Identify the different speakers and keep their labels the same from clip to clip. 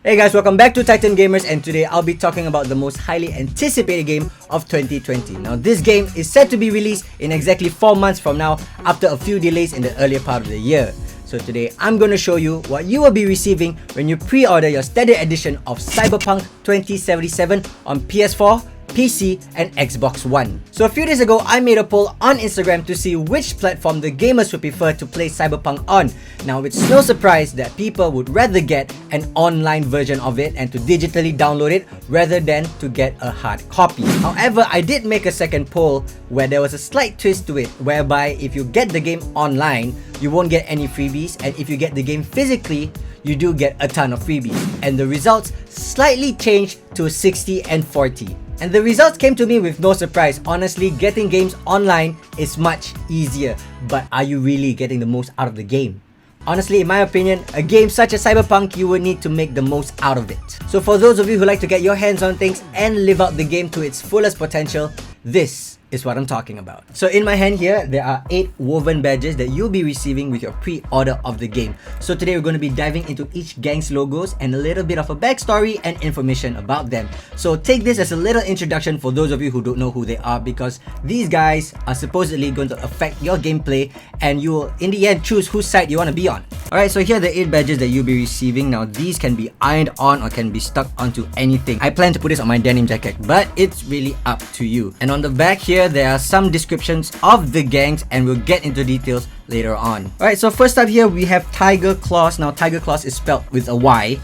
Speaker 1: Hey guys, welcome back to Titan Gamers, and today I'll be talking about the most highly anticipated game of 2020. Now this game is set to be released in exactly 4 months from now after a few delays in the earlier part of the year. So today I'm going to show you what you will be receiving when you pre-order your standard edition of Cyberpunk 2077 on PS4, PC and Xbox One. So a few days ago, I made a poll on Instagram to see which platform the gamers would prefer to play Cyberpunk on. Now it's no surprise that people would rather get an online version of it and to digitally download it rather than to get a hard copy. However, I did make a second poll where there was a slight twist to it, whereby if you get the game online, you won't get any freebies, and if you get the game physically, you do get a ton of freebies. And the results slightly changed to 60 and 40. And the results came to me with no surprise. Honestly, getting games online is much easier. But are you really getting the most out of the game? Honestly, in my opinion, a game such as Cyberpunk, you would need to make the most out of it. So for those of you who like to get your hands on things and live out the game to its fullest potential, this is what I'm talking about. So in my hand here, there are 8 woven badges that you'll be receiving with your pre-order of the game. So today we're going to be diving into each gang's logos and a little bit of a backstory and information about them. So take this as a little introduction for those of you who don't know who they are, because these guys are supposedly going to affect your gameplay and you will in the end choose whose side you want to be on. Alright, so here are the 8 badges that you'll be receiving. Now these can be ironed on or can be stuck onto anything. I plan to put this on my denim jacket, but it's really up to you. And on the back here, there are some descriptions of the gangs and we'll get into details later on. Alright, so first up here we have Tiger Claws. Now Tiger Claws is spelled with a Y.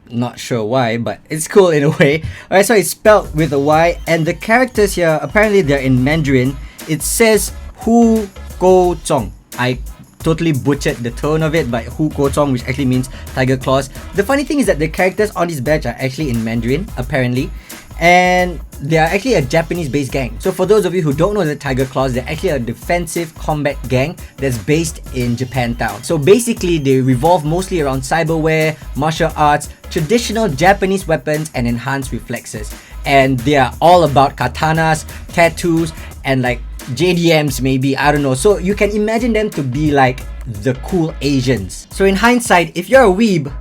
Speaker 1: Not sure why, but it's cool in a way. Alright, so it's spelled with a Y, and the characters here, apparently they're in Mandarin. It says Hu Go Chong. I totally butchered the tone of it, but Hu Go Chong, which actually means Tiger Claws. The funny thing is that the characters on this badge are actually in Mandarin, apparently. And they are actually a Japanese-based gang. So for those of you who don't know the Tiger Claws, they're actually a defensive combat gang that's based in Japantown. So basically, they revolve mostly around cyberware, martial arts, traditional Japanese weapons, and enhanced reflexes. And they are all about katanas, tattoos, and like JDMs maybe, I don't know. So you can imagine them to be like the cool Asians. So in hindsight, if you're a weeb,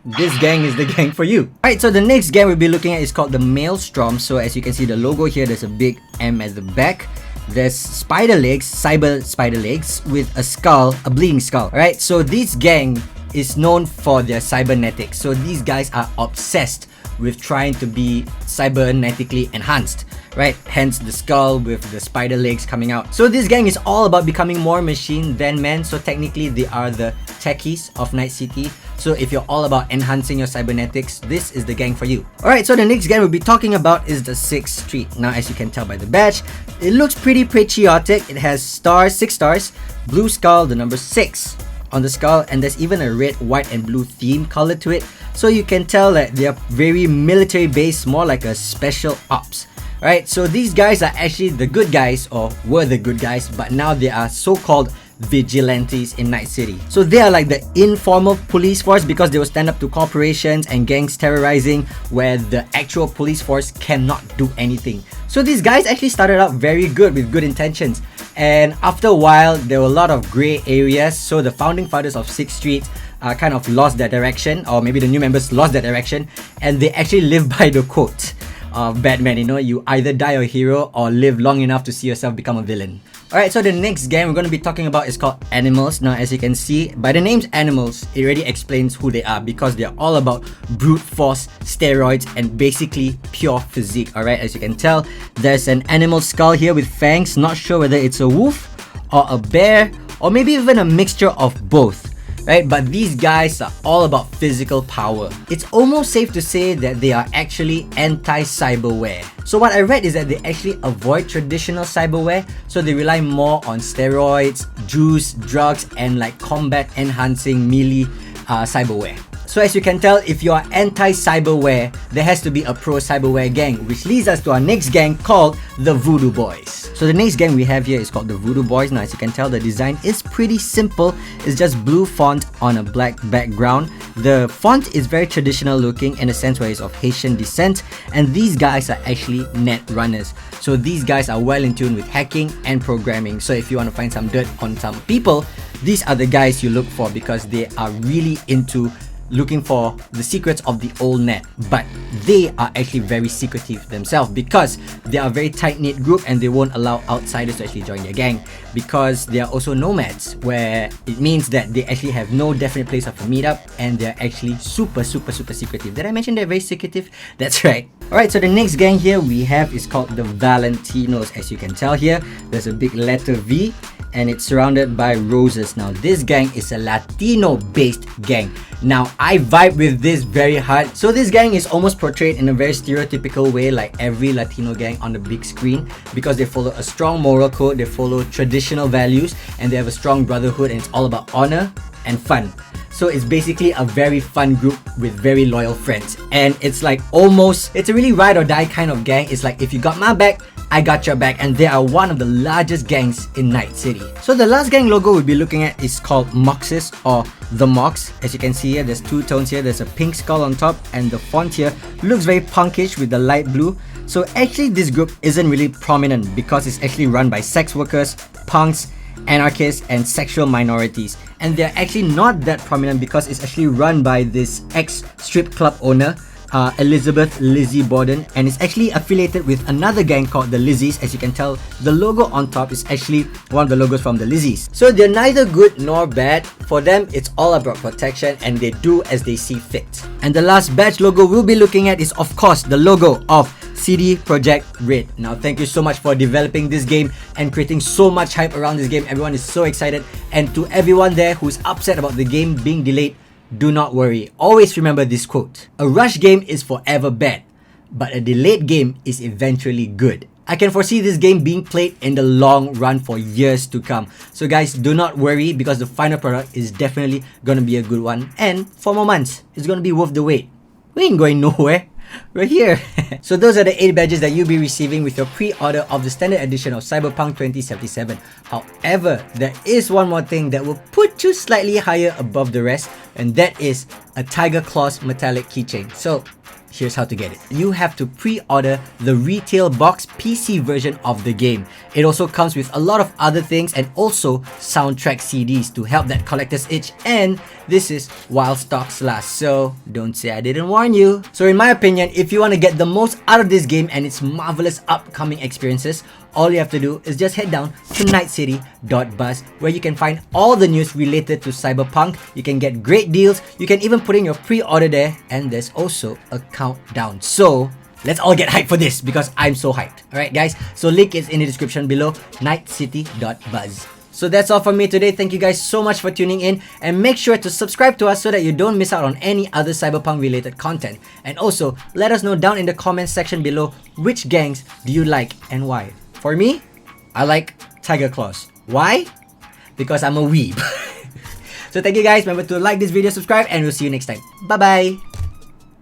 Speaker 1: this gang is the gang for you. Alright, so the next gang we'll be looking at is called the Maelstrom. So as you can see the logo here, there's a big M at the back. There's spider legs, cyber spider legs with a skull, a bleeding skull. Alright, so this gang is known for their cybernetics. So these guys are obsessed with trying to be cybernetically enhanced, right? Hence the skull with the spider legs coming out. So this gang is all about becoming more machine than man. So technically they are the techies of Night City. So if you're all about enhancing your cybernetics, this is the gang for you. Alright, so the next gang we'll be talking about is the 6th Street. Now as you can tell by the badge, it looks pretty patriotic. It has stars, 6 stars, blue skull, the number 6 on the skull, and there's even a red, white and blue theme color to it. So you can tell that they are very military based, more like a special ops. Right, so these guys are actually the good guys, or were the good guys, but now they are so-called vigilantes in Night City. So they are like the informal police force because they will stand up to corporations and gangs terrorizing where the actual police force cannot do anything. So these guys actually started out very good with good intentions, and after a while there were a lot of grey areas. So the founding fathers of 6th Street kind of lost their direction, or maybe the new members lost their direction, and they actually live by the quote of Batman, you know, you either die a hero or live long enough to see yourself become a villain. Alright, so the next gang we're going to be talking about is called Animals. Now as you can see, by the name's Animals, it already explains who they are, because they're all about brute force, steroids, and basically pure physique. Alright, as you can tell, there's an animal skull here with fangs. Not sure whether it's a wolf or a bear or maybe even a mixture of both. Right, but these guys are all about physical power. It's almost safe to say that they are actually anti-cyberware. So what I read is that they actually avoid traditional cyberware, so they rely more on steroids, juice, drugs, and like combat enhancing melee cyberware. So as you can tell, if you are anti-cyberware, there has to be a pro-cyberware gang, which leads us to our next gang called the Voodoo Boys. So the next gang we have here is called the Voodoo Boys. Now as you can tell, the design is pretty simple. It's just blue font on a black background. The font is very traditional looking in a sense where it's of Haitian descent, and these guys are actually net runners. So these guys are well in tune with hacking and programming. So if you want to find some dirt on some people, these are the guys you look for, because they are really into looking for the secrets of the old net, but they are actually very secretive themselves because they are a very tight-knit group and they won't allow outsiders to actually join their gang, because they are also nomads, where it means that they actually have no definite place of a meetup and they're actually super secretive. Did I mention they're very secretive? That's right. Alright, so the next gang here we have is called the Valentinos. As you can tell here, there's a big letter V and it's surrounded by roses. Now this gang is a Latino based gang. Now I vibe with this very hard. So this gang is almost portrayed in a very stereotypical way like every Latino gang on the big screen, because they follow a strong moral code, they follow traditional values, and they have a strong brotherhood, and it's all about honor and fun. So it's basically a very fun group with very loyal friends, and it's like it's a really ride or die kind of gang. It's like, if you got my back, I got your back, and they are one of the largest gangs in Night City. So the last gang logo we'll be looking at is called Moxas, or the Mox. As you can see here, there's two tones here. There's a pink skull on top, and the font here looks very punkish with the light blue. So actually this group isn't really prominent because it's actually run by sex workers, punks, anarchists, and sexual minorities. And they're actually not that prominent because it's actually run by this ex-strip club owner, Elizabeth Lizzie Borden, and it's actually affiliated with another gang called the Lizzies. As you can tell, the logo on top is actually one of the logos from the Lizzies. So they're neither good nor bad. For them, it's all about protection and they do as they see fit. And the last batch logo we'll be looking at is, of course, the logo of CD Projekt Red. Now thank you so much for developing this game and creating so much hype around this game. Everyone is so excited, and to everyone there who's upset about the game being delayed, do not worry. Always remember this quote: a rush game is forever bad, but a delayed game is eventually good. I can foresee this game being played in the long run for years to come. So guys, do not worry, because the final product is definitely gonna be a good one, and 4 more months, it's gonna be worth the wait. We ain't going nowhere. We're here. So those are the 8 badges that you'll be receiving with your pre-order of the standard edition of Cyberpunk 2077. However, there is one more thing that will put you slightly higher above the rest, and that is a Tiger Claws metallic keychain. So here's how to get it. You have to pre-order the retail box PC version of the game. It also comes with a lot of other things and also soundtrack CDs to help that collector's itch, and this is while stocks last, so don't say I didn't warn you. So in my opinion, if you want to get the most out of this game and its marvelous upcoming experiences, all you have to do is just head down to nightcity.buzz, where you can find all the news related to Cyberpunk. You can get great deals, you can even put in your pre-order there, and there's also a countdown. So let's all get hyped for this, because I'm so hyped. Alright guys, so link is in the description below, nightcity.buzz. So that's all from me today. Thank you guys so much for tuning in, and make sure to subscribe to us so that you don't miss out on any other Cyberpunk related content. And also, let us know down in the comments section below, which gangs do you like and why. For me, I like Tiger Claws. Why? Because I'm a weeb. So thank you guys. Remember to like this video, subscribe, and we'll see you next time. Bye bye.